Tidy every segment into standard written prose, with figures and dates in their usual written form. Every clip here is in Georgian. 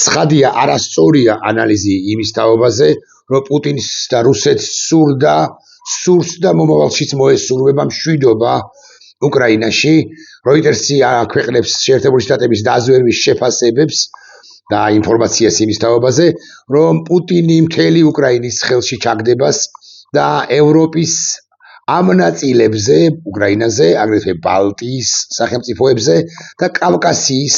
ცხადია, არასწორია ანალიზი იმის თაობაზე, რომ პუტინს და რუსეთს სურს და მომავალშიც მოესურვება მშვიდობა უკრაინაში. როიტერსი აქვეყნებს შეერთებული შტატების დაზვერვის შეფასებებს და ინფორმაციას იმის თაობაზე, რომ პუტინი მთელი უკრაინის ხელში ჩაგდებას და ევროპის ამ ნაწილებზე, უკრაინაზე, აგრეთვე ბალტიის სახელმწიფოებზე და კავკასიის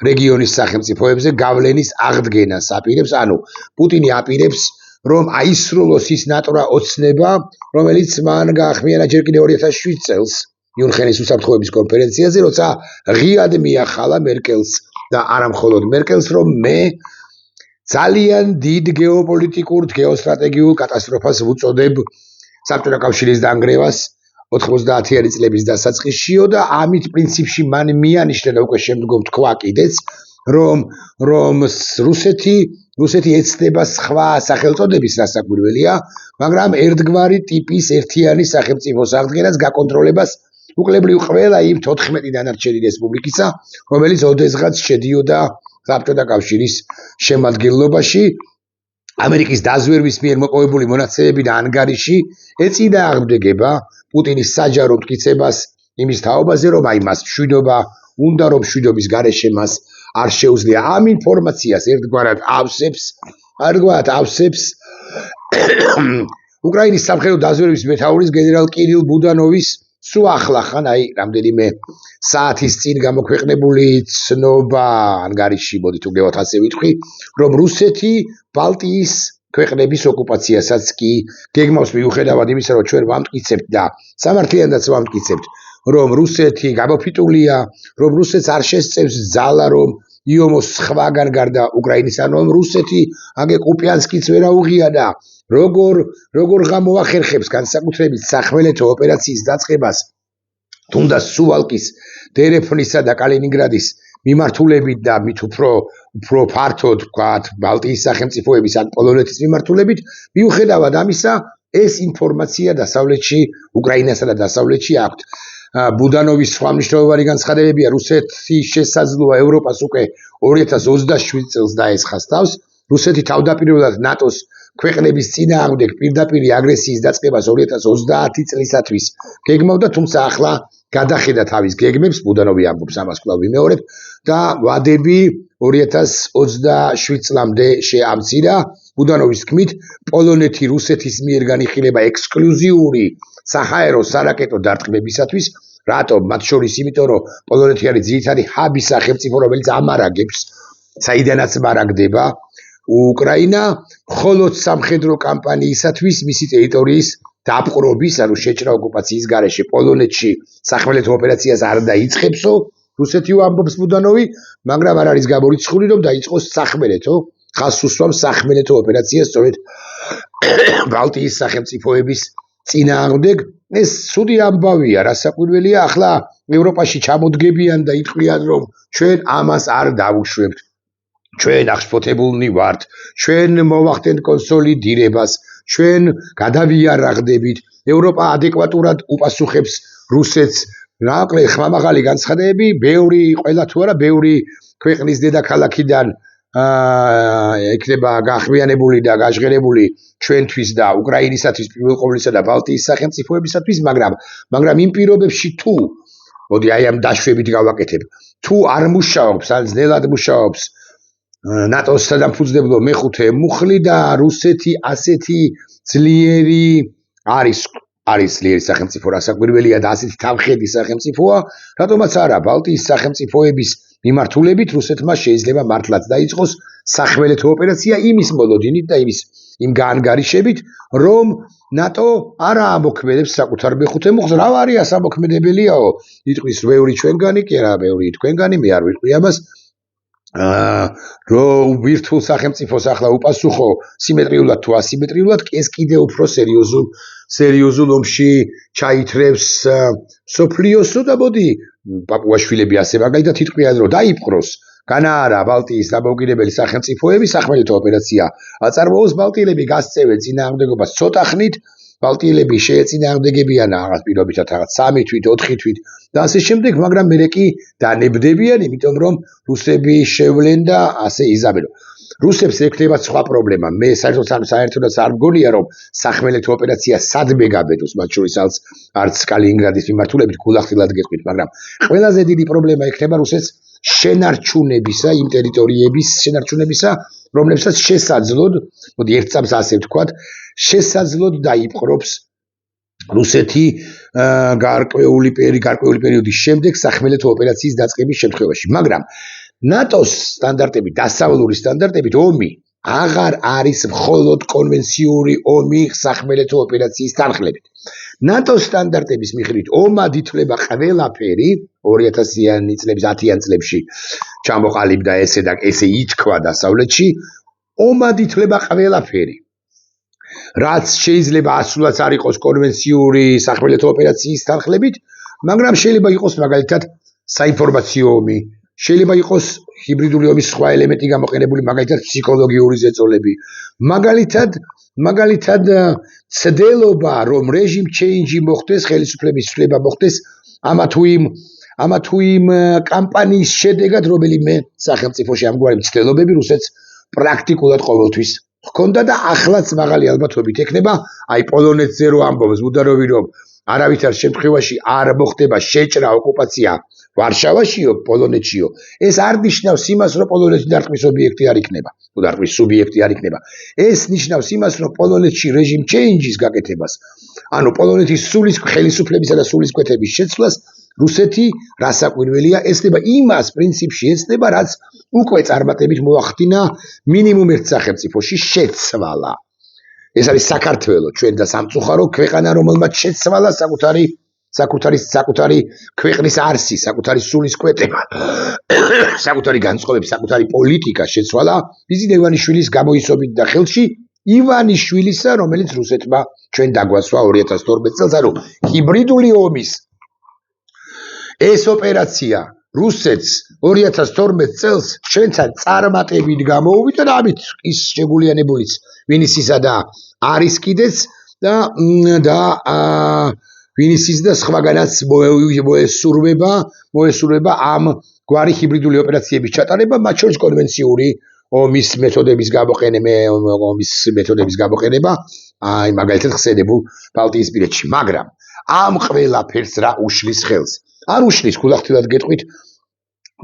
რეგიონის სახელმწიფოებზე გავლენის აღდგენას აპირებს. ანუ პუტინი აპირებს, რომ აისრულოს ის ნატრა ოცნება, რომელიც მან გაახმიანა ჯერ კიდევ 2007 წელს მიუნხენის უსაფრთხოების კონფერენციაზე, როცა ღიად მიახალა მერკელს და არა მხოლოდ მერკელს, რომ მე ძალიან დიდ გეოპოლიტიკურ, გეოსტრატეგიულ კატასტროფას ვუწოდებ საბჭოთა კავშირის დანგრევას 90-იანი წლების დასაწყისშიო და ამით პრინციპში მან მიანიშნა და უკვე შემდგომ თქვა კიდეც, რომ რუსეთი ეცდება სხვა სახელწოდების რასაკვირველია, მაგრამ ერთგვარი ტიპის ერთიანი სახელმწიფოს აღდგენას, გაკონტროლებას უკლებრივ ყველა იმ 14 დანარჩენი რესპუბლიკისა, რომელიც ოდესღაც შედიოდა საბჭოთა კავშირის შემადგენლობაში. ამერიკის დაზვერვის მიერ მოპოვებული მონაცემები და ანგარიში ეწინააღმდეგება პუტინის საჯარო მტკიცებას იმის თაობაზე, რომ აი მას მშვიდობა უნდა, რომ მშვიდობის გარეშე მას არ შეუძლია. ამ ინფორმაციას ერთგვარად ავსებს უკრაინის სამხედრო დაზვერვის მეთაურის გენერალ კირილ ბუდანოვის სულ ახლახან, აი რამდენიმე საათის წინ გამოქვეყნებული ცნობა ანგარიში, მოდი თუ გეოთ ასე ვიტყვი, რომ რუსეთი ბალტიის ქვეყნების ოკუპაციასაც კი გეგმავს, მიუხედავად იმისა, რომ ჩვენ ვამტკიცებთ და სამართლიანადაც ვამტკიცებთ, რომ რუსეთი გამოფიტულია, რომ რუსეთს არ შესწევს ძალა, რომ იომოს სხვაგან გარდა უკრაინისგან, რომ რუსეთი აგე კუპიანსკიც ვერ აუღია და როგორ გამოახერხებს განსაკუთრებით სახმელეთო ოპერაციის დაწყებას, თუნდაც სუვალკის, დერეფნისა და კალინინგრადის მიმართულებით და მით უფრო ფართოდ ვთქვათ, ბალტიის სახელმწიფოების ან პოლონეთის მიმართულებით, მიუხედავად ამისა, ეს ინფორმაცია დასავლეთში, უკრაინასა და დასავლეთში აქვთ. ბუდანოვის სხვა მნიშვნელოვანი განცხადებებია, რუსეთი შესაძლოა ევროპას უკვე 2027 წელს დაესხას თავს. რუსეთი თავდაპირველად ნატოს ქვეყნების წინააღმდეგ პირდაპირი აგრესიის დაწყებას 2030 წლისათვის გეგმავდა, თუმცა ახლა გადახედა თავის გეგმებს, ბუდანოვი ამბობს ამას კვლავ ვიმეორებ და ვადები 2027 წლამდე შეამცირა. ბუდანოვის თქმით, პოლონეთი რუსეთის მიერ განიხილება ექსკლუზიური საჰაერო სარაკეტო დარტყმებისათვის. რატომ? მათ შორის იმიტომ, რომ პოლონეთი არის ძირითადი ჰაბი სახელმწიფო, რომელიც ამარაგებს, საიდანაც მარაგდება უკრაინა, მხოლოდ სამხედრო კამპანიისათვის მისი ტერიტორიის დაპყრობის, ანუ შეჭრა ოკუპაციის გარეშე პოლონეთში სახმელეთო ოპერაციას არ დაიწყებსო, რუსეთი ამბობს ბუდანოვი, მაგრამ არ არის გამორიცხული, რომ დაიწყოს სახმელეთო, ხაზს უსვამს სახმელეთო ოპერაციას სწორედ ბალტიის სახელმწიფოების წინააღმდეგ. ეს ცუდი ამბავია, რასაკვირველია, ახლა ევროპაში ჩამოდგებიან და იტყვიან, რომ ჩვენ ამას არ დავუშვებთ. ჩვენ აღშფოთებულნი ვართ, ჩვენ მოვახდენთ კონსოლიდირებას, ჩვენ გადავიარაღდებით, ევროპა ადეკვატურად უპასუხებს რუსეთს. ნაკლე ხმამაღალი განცხადებები, ყველა თუ არა, ბევრი ქვეყნის დედაქალაქიდან იქნება გაახვიანებული და გაჟღერებული ჩვენთვის და უკრაინისათვის პირველ ყოვლისა და ბალტიის სახელმწიფოებისათვის, მაგრამ იმ პირობებში თუ, მოდი აი ამ დაშვებით გავაკეთებ, თუ არ მუშაობს, ან ძნელად მუშაობს ნატოს სადამფუძნებლო მეხუთე მუხლი და რუსეთი ასეთი ძლიერი არის ძლიერი სახელმწიფო, რასაკვირველია და ასეთი თავხედი სახელმწიფოა, რატომაც არა, ბალტიის სახელმწიფოების მიმართულებით რუსეთმა შეიძლება მართლაც დაიწყოს სახმელეთო ოპერაცია იმის მოლოდინით და იმ გაანგარიშებით, რომ ნატო არ ამოქმედებს საკუთარ მეხუთე მუხლს. რა არის ამოქმედებელიაო? იტყვის ბევრი ჩვენგანი, კი არა, ბევრი თქვენგანი, მე არ ვიტყვი ამას. რომ ვირთულ სახელმწიფოს ახლა უპასუხო სიმეტრიულად თუ ასიმეტრიულად, ეს კიდევ უფრო სერიოზულ ომში ჩაითრევს მსოფლიოსო და მოდი პაპუაშვილები ასე მაგალითად იტყვიან, რომ დაიპყროს განაარა ბალტიის დამოუკიდებელი სახელმწიფოები, სახმელეთო ოპერაცია აწარმოოს, ბალტიელები გასწევენ წინააღმდეგობას ცოტა ხნით, ბალტიელები შეეწინააღმდეგებიან რაღაც პირობითად რაღაც 3 თვით, 4 თვით და ასე შემდეგ, მაგრამ მე კი დანებდებიან, იმიტომ რომ რუსები შევლენ და ასე იზამენ. რუსებს ექნება სხვა პრობლემა. მე საერთოდაც არ მგონია რომ სახმელეთო ოპერაცია სადმე გაბედოს, მათ შორის არც კალინინგრადის მიმართულებით გულახდილად გეტყვით, მაგრამ ყველაზე დიდი პრობლემა ექნება რუსეთს შენარჩუნებისა, იმ ტერიტორიების შენარჩუნებისა, რომლებსაც შესაძლოდ, მოდი ერთ წამს ასე ვთქვათ, შესაძლოდ დაიპყრობს რუსეთი გარკვეული პერიოდის შემდეგ სახმელეთო ოპერაციის დაწყების შემთხვევაში, მაგრამ ნატოს სტანდარტებით, დასავლური სტანდარტებით ომი აღარ არის მხოლოდ კონვენციური ომი სახმელეთო ოპერაციის თანხლებით. ნატოს სტანდარტების მიხედვით ომად ითვლება ყველაფერი 2000-იანი წლების 10-იან წლებში ჩამოყალიბდა ესე ითქვა დასავლეთში, ომად ითვლება ყველაფერი. რაც შეიძლება ასულად არ იყოს კონვენციური სახმელეთო ოპერაციის თანხლებით, მაგრამ შეიძლება იყოს მაგალითად საინფორმაციო ომი, შეიძლება იყოს ჰიბრიდული ომის სხვა ელემენტი გამოყენებული, მაგალითად ფსიქოლოგიური ზეწოლები, მაგალითად ცდილობა რომ რეჟიმ ჩეინჯი მოხდეს, ხელისუფლების ცვლილება მოხდეს ამა თუ იმ კამპანიის შედეგად, რომელიმე სახელმწიფოში ამგვარი ცდილობები რუსეთს პრაქტიკულად ყოველთვის ჰქონდა და ახლაც მაღალი ალბათობით ექნება, აი პოლონეთზე რო ამბობს უდაროვი რომ არავითარ შემთხვევაში არ მოხდება შეჭრა ოკუპაცია ვარშავაშიო, პოლონეთშიო, ეს არ ნიშნავს იმას, რომ პოლონეთი დარტყმის ობიექტი არ იქნება, თუ დარტყმის სუბიექტი არ იქნება. ეს ნიშნავს იმას, რომ პოლონეთში რეჟიმ ჩეინჯის გაკეთებას, ანუ პოლონეთის ხელისუფლებისა და სულისკვეთების შეცვლას რუსეთი რასაკვირველია, ეცდება იმას პრინციპში ეცდება, რაც უკვე წარმატებით მოახდინა მინიმუმ ერთ სახელმწიფოში შეცვალა. ეს არის საქართველო, ჩვენ და სამწუხარო ქვეყანა, რომელმაც შეცვალა საკუთარი ქვეყნის არსი, საკუთარი სულისკვეთება, საკუთარი განწყობები, საკუთარი პოლიტიკა შეცვალა ბიზნეს ივანიშვილის გამოისობით და ხელში ივანიშვილისა, რომელიც რუსეთმა ჩვენ დაგვასვა 2012 წელს, ანუ ჰიბრიდული ომის ეს ოპერაცია რუსეთს 2012 წელს ჩვენთან წარმატებით გამოუვიდა და ამით ის შეგულიანებულიც ვინის ისა და არის კიდეც და ვინის ის და სხვაგანაც მოესურვება ამ გვარი ჰიბრიდული ოპერაციების ჩატარება, მათ შორის კონვენციური ომის მეთოდების გამოყენება, აი მაგალითად ხსენებულ ბალტიისპირეთში, მაგრამ ამ ყველაფერს რა უშლის ხელს? არ უშლის, გულახდილად გეტყვით,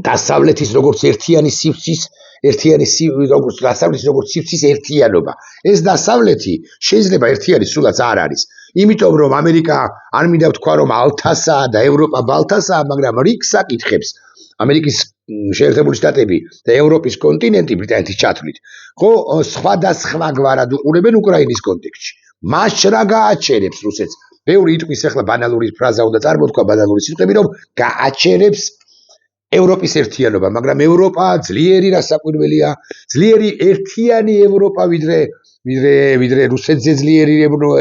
დასავლეთის როგორც ერთიანი სივრცის ერთიანობა. ეს დასავლეთი შეიძლება ერთიანი სულაც არ არის. იმიტომ რომ ამერიკა არ მინდა ვთქვა რომ ალთასაა და ევროპა ბალთასაა, მაგრამ რიგს აკითხებს ამერიკის შეერთებული შტატები და ევროპის კონტინენტი ბრიტანეთის ჩათვლით. ხო, სხვადასხვა გვარად უყურებენ უკრაინის კონტექსტში. მას რა გააჩერებს რუსეთს? ბევრი იტყვის ახლა ბანალური ფრაზა უნდა წარმოთქვა, ბანალური სიტყვები, რომ გააჩერებს ევროპის ერთიანობა, მაგრამ ევროპა ძლიერი რასაკვირველია, ძლიერი ერთიანი ევროპა ვიდრე რუსეთზე ძლიერი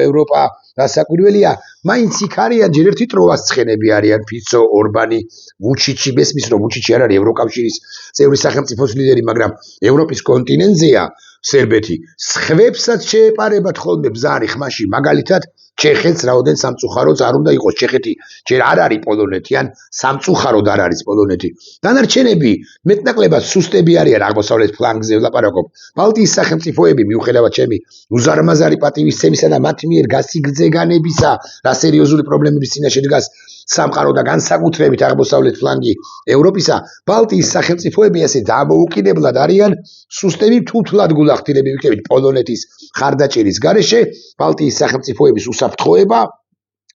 ევროპა რასაკვირველია, მაინც იქ არიან ჯერ ერთი ტროას ცხენები არიან ფიცო, ორბანი, ვუჩიჩი, მესმის რომ ვუჩიჩი არ არის ევროკავშირის წევრი სახელმწიფოს ლიდერი, მაგრამ ევროპის კონტინენტზეა სერბეთი, სხვებსაც შეეპარებათ ხოლმე ბზარი ხმაში, მაგალითად ჩეხეთს რაოდენ სამწუხაროც არ უნდა იყოს, ჩეხეთი ჯერ არ არის პოლონეთი, ან სამწუხაროდ არ არის პოლონეთი. დანარჩენები მეტნაკლებად სუსტები არიან აღმოსავლეთ ფლანგზე ვლაპარაკობ. ბალტიის სახელმწიფოები მიუხედავად ჩემი უზარმაზარი პატივისცემისა და მათ მიერ გასიგრძეგანებისა, რა სერიოზული პრობლემების წინაშე დგას სამყარო და განსაკუთრებით აღმოსავლეთ ფლანგი ევროპისა, ბალტიის სახელმწიფოები ასე დამოუკიდებლად არიან სუსტები, თუთლად გულახდილები ვიქნებით პოლონეთის მხარდაჭერის გარეშე, ბალტიის სახელმწიფოების უსაფრთხოება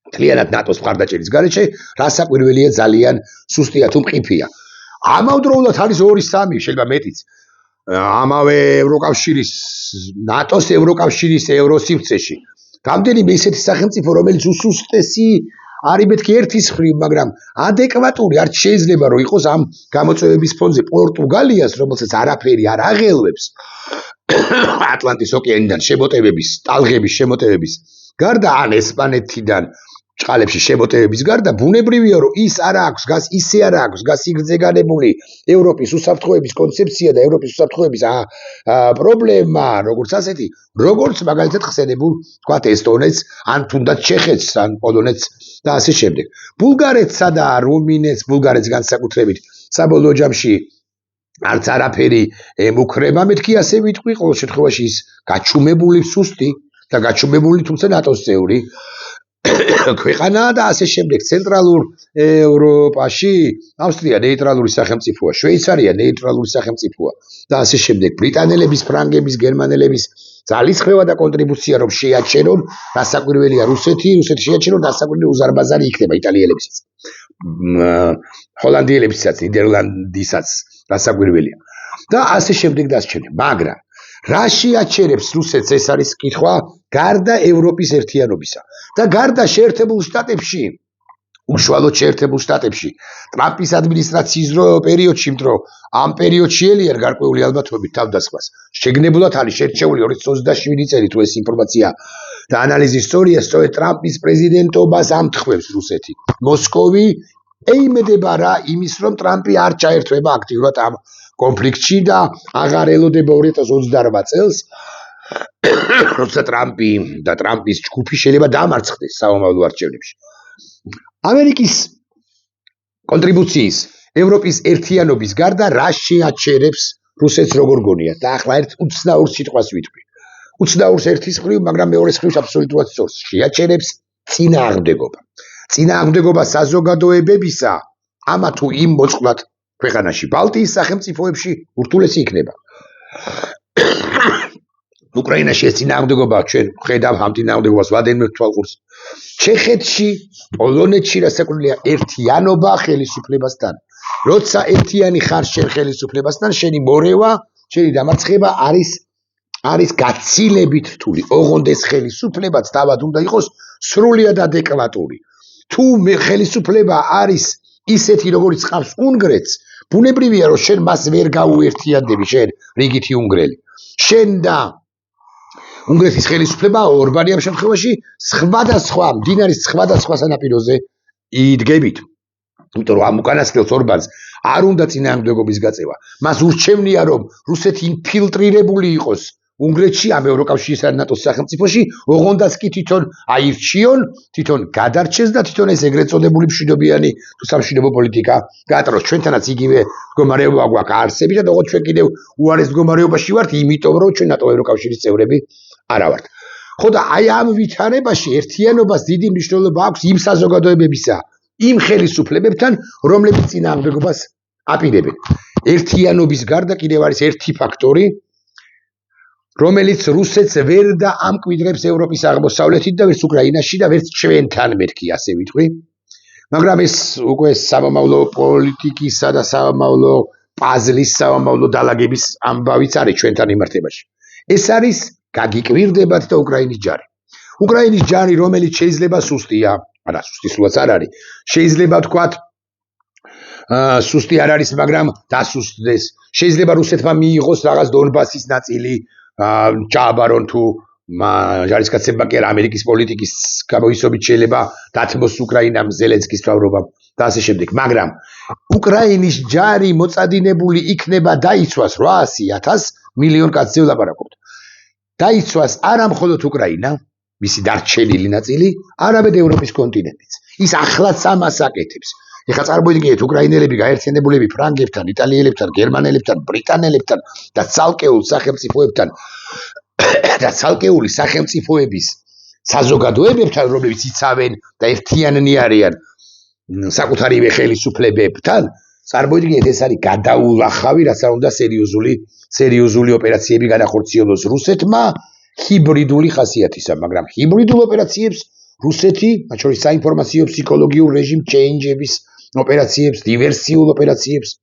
მთლიანად ნატოს მხარდაჭერის გარეშე, რასაკვირველია ძალიან სუსტია თუ მყიფეა. ამავდროულად არის 2-3, შეიძლება მეტიც. ამავე ევროკავშირის, ნატოს ევროკავშირის ევროსივრცეში. რამდენიმე ისეთი სახელმწიფო, რომელიც უსუსტესი არის მეთქი ერთის მხრივ, მაგრამ ადეკვატური არ შეიძლება რომ იყოს ამ გამოწვევების ფონზე პორტუგალიას, რომელსაც არაფერი არ აღელვებს ატლანტის ოკეანიდან შემოტევების, ტალღების შემოტევების გარდა, ან ესპანეთიდან ჭყალებში შემოტევების გარდა ბუნებრივია რომ ის არ აქვს გას ისე არ აქვს გასიგრძეგანებული ევროპის უსაფრთხოების კონცეფცია და ევროპის უსაფრთხოების პრობლემა როგორც ასეთი როგორც მაგალითად ხსენებულ თქვათ ესტონეთს ან თუნდაც ჩეხეთს ან პოლონეთს და ასე შემდეგ ბულგარეთსა და რუმინეთს ბულგარეთს განსაკუთრებით საბოლოო ჯამში არც არაფერი ემუქრება მეთქი ასე ვიტყვი ყოველ შემთხვევაში ის გაჩუმებული სუსტი და გაჩუმებული თუმცა ნატოს წევრი ქვეყანა და ასე შემდეგ ცენტრალურ ევროპაში ავსტრია ნეიტრალური სახელმწიფოა შვეიცარია ნეიტრალური სახელმწიფოა და ასე შემდეგ ბრიტანელების ფრანგების გერმანელების ძალისხმევა და კონტრიბუცია რომ შეაჩერონ დასაკვირველია რუსეთი შეაჩერონ დასაკვირველი უზარმაზარი იქნება იტალიელებისაც ჰოლანდიელებისაც ნიდერლანდისაც დასაკვირველია და ასე შემდეგ და ასე შემდეგ მაგრამ რა შეაჩერებს რუსეთს ეს არის კითხვა გარდა ევროპის ერთიანობისა და გარდა შეერთებულ შტატებში უშუალოდ შეერთებულ შტატებში ტრამპის ადმინისტრაციის პერიოდში მეტრო ამ პერიოდში ელიერ გარკვეული ალბათობით თავდასხმას შეგნებულად არის შერჩეული 2027 წელი თუ ეს ინფორმაცია და ანალიზის სწორია სწორედ ტრამპის პრეზიდენტობას ამთხვევს რუსეთი მოსკოვი ეიმედება რა იმის რომ ტრამპი არ ჩაერთვება აქტიურად ამ კონფლიქტში და აღარ ელოდება 2028 წელს როცა ტრამპი და ტრამპის ჯგუფი შეიძლება დამარცხდეს საომავლო არჩევნებში ამერიკის კონტრიბუციის ევროპის ერთიანობის გარდა რა შეაჩერებს რუსეთს როგორ გონია და ახლა ერთ უცნაურ სიტყვას ვიტყვი უცნაურს ერთის მხრივ მაგრამ მეორეს მხრივ აბსოლუტურად სწორს შეაჩერებს წინააღმდეგობა საზოგადოებებისა ამა თუ იმ მოწყვლად ქვეყანაში ბალტიის სახელმწიფოებში ურთულესი იქნება უკრაინაში ეს წინააღმდეგობა ჩვენ ხედავ ამ წინააღმდეგობას ვადენმევ თვალყურს ჩეხეთში პოლონეთში რასაკვირველია ერთიანობა ხელისუფლებასთან როცა ერთიანი ხარ შენ ხელისუფლებასთან შენი მორევა შენი დამარცხება არის გაცილებით რთული ოღონდ ეს ხელისუფლებაც თავად უნდა იყოს სრულიად ადეკვატური თუ ხელისუფლება არის ისეთი როგორც ყავს უნგრეთს ბუნებრივია რომ შენ მას ვერ გაუერთიანდები შენ რიგითი უნგრელი შენ და უნგრეთის ხელისუფლება ორბანი ამ შემთხვევაში სხვადასხვა მდინარის სხვადასხვა სანაპიროზე იდგებით იმიტომ რომ ამ უკანასკნელს ორბანს არ უნდა წინააღმდეგობის გაწევა მას ურჩევნია რომ რუსეთი ინფილტრირებული იყოს უნგრეთში ამ ევროკავშირის და ნატოს სახელმწიფოში ოღონდაც კი თვითონ აირჩიონ თვითონ გადარჩეს და თვითონ ეს ეგრეთ წოდებული მშვიდობიანი თუ სამშვიდობო პოლიტიკა გაატაროს ჩვენთანაც იგივე მდგომარეობა გვაქვს არსებითად და ოღონდ ჩვენ კიდევ უარეს მდგომარეობაში ვართ იმიტომ რომ ჩვენ ნატო ევროკავშირის წევრები არა ვართ ხო და აი ამ ვითარებაში ერთიანობას დიდი მნიშვნელობა აქვს იმ საზოგადოებებისა იმ ხელისუფლებებთან რომლებიც წინააღმდეგობას აპირებენ ერთიანობის გარდა კიდევ არის ერთი ფაქტორი რომელიც რუსეთს ვერ და ამკვიდრებს ევროპის აღმოსავლეთით და ვერც უკრაინაში და ვერც ჩვენთან მეთქი ასე ვიტყვი მაგრამ ეს უკვე სამომავლო პოლიტიკისა და სამომავლო პაზლის სამომავლო დალაგების ამბავიც არის ჩვენთან მიმართებაში ეს არის გაგიკვირდებათ და უკრაინის ჯარი რომელიც შეიძლება სუსტია არა სუსტი სულაც არ არის შეიძლება ვთქვათ სუსტი არ არის მაგრამ დასუსტდეს შეიძლება რუსეთმა მიიღოს რაღაც დონბასის ნაწილი ჩააბარონ თუ ჯარისკაცებმა კი ამერიკის პოლიტიკის გამოისობით შეიძლება დათმოს უკრაინამ ზელენსკის მთავრობამ და ასე შემდეგ მაგრამ უკრაინის ჯარი მოწადინებული იქნება დაიცვას 800,000 მილიონ კაცზე ვლაპარაკობთ დაიცვას არა მხოლოდ უკრაინა მისი დარჩენილი ნაწილი არამედ ევროპის კონტინენტიც ის ახლაც ამას აკეთებს ეხლა წარმოიდგინეთ უკრაინელები გაერთიანებულები ფრანგებთან იტალიელებთან გერმანელებთან ბრიტანელებთან და ცალკეულ სახელმწიფოებთან და ცალკეული სახელმწიფოების საზოგადოებებთან რომლებიც იცავენ და ერთიანნი არიან საკუთარივე ხელისუფლებებთან წარმოიდგინეთ ეს არის გადაულახავი რაც არ უნდა სერიოზული ოპერაციები განახორციელოს რუსეთმა ჰიბრიდული ხასიათისა მაგრამ ჰიბრიდულ ოპერაციებს რუსეთი მათ შორის საინფორმაციო ფსიქოლოგიურ რეჟიმ ჩეინჯების ოპერაციებს დივერსიულ ოპერაციებს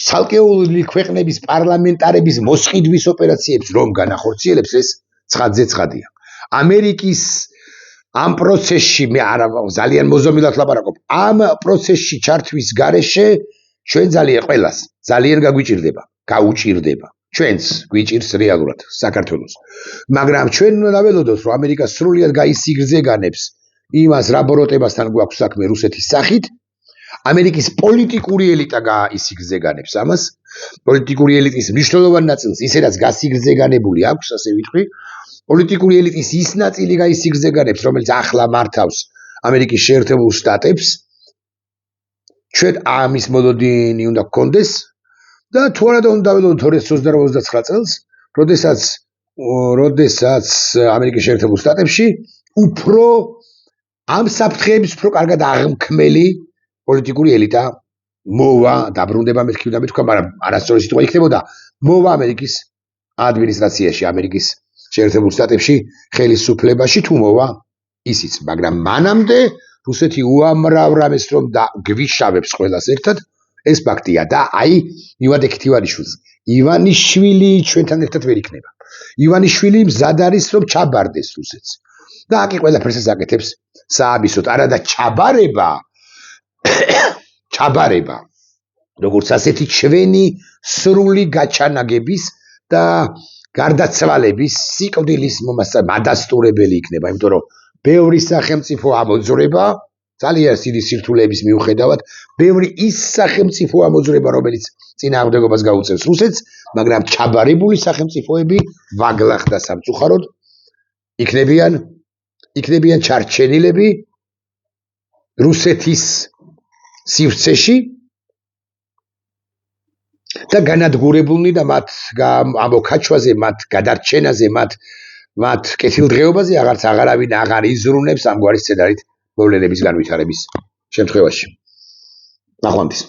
ცალკეული ქვეყნების პარლამენტარების მოსყიდვის ოპერაციებს რომ განახორციელებს ეს ცხადზე ცხადია ამერიკის ამ პროცესში მე არა ძალიან მოზომილად ლაპარაკობ ამ პროცესში ჩართვის გარეშე ჩვენ ძალიან ყველას ძალიან გაუჭირდება ჩვენს გვიჭირს რეალურად საქართველოს. მაგრამ ჩვენ უნდა დაველოდოთ, რომ ამერიკა სრულიად გაისიგრძეგანებს იმას, რა ბოროტებასთან გვაქვს საქმე რუსეთის სახით. ამერიკის პოლიტიკური ელიტა გაისიგრძეგანებს ამას. პოლიტიკური ელიტის მნიშვნელოვან ნაწილს ისედაც გასიგრძეგანებული აქვს, ასე ვიტყვი. პოლიტიკური ელიტის ის ნაწილი გაისიგრძეგანებს, რომელიც ახლა მართავს ამერიკის შეერთებულ შტატებს. ჩვენ ამის მოლოდინი უნდა გქონდეს და თუ არა უნდა დაველოდოთ 2028-29 წელს, როდესაც ამერიკის შეერთებულ შტატებში უფრო ამ საფრთხეების უფრო კარგად აღმქმელი პოლიტიკური ელიტა მოვა, დაბრუნდება მეთქი უნდა მეთქვა, მაგრამ არასწორი სიტყვა იქნებოდა, მოვა ამერიკის ადმინისტრაციაში, ამერიკის შეერთებულ შტატებში ხელისუფლებაში თუ მოვა ისიც, მაგრამ მანამდე რუსეთი უამრავ რამეს რომ გვიშავებს ყველას ერთად, ეს ფაქტია და აი მივადექით ივანიშვილს. ივანიშვილი ჩვენთან ერთად ვერ იქნება. ივანიშვილი მზად არის რომ ჩაბარდეს რუსეთს. და აკი ყველაფერს აკეთებს სააბისოდ, არა და ჩაბარება როგორც ასეთი ჩვენი სრული გაჩანაგების და გარდაცვალების სიკვდილის მადასტურებელი იქნება, იმიტომ რომ ბევრი სახელმწიფო ამოძრება, ძალიან დიდი სირთულეების მიუხედავად, ბევრი ის სახელმწიფო ამოძრება, რომელიც წინააღმდეგობას გაუწევს რუსეთს, მაგრამ ჩაბარებული სახელმწიფოები ვაგლახ და სამწუხაროდ იქნებიან ჩარჩენილები რუსეთის სივრცეში და განადგურებულნი და მათ ამოქაჩვაზე, მათ გადარჩენაზე, მათ კეთილდღეობაზე აღარავინ აღარ იზრუნებს ამგვარი სცენარით მოვლენების განვითარების შემთხვევაში. ნახვამდის.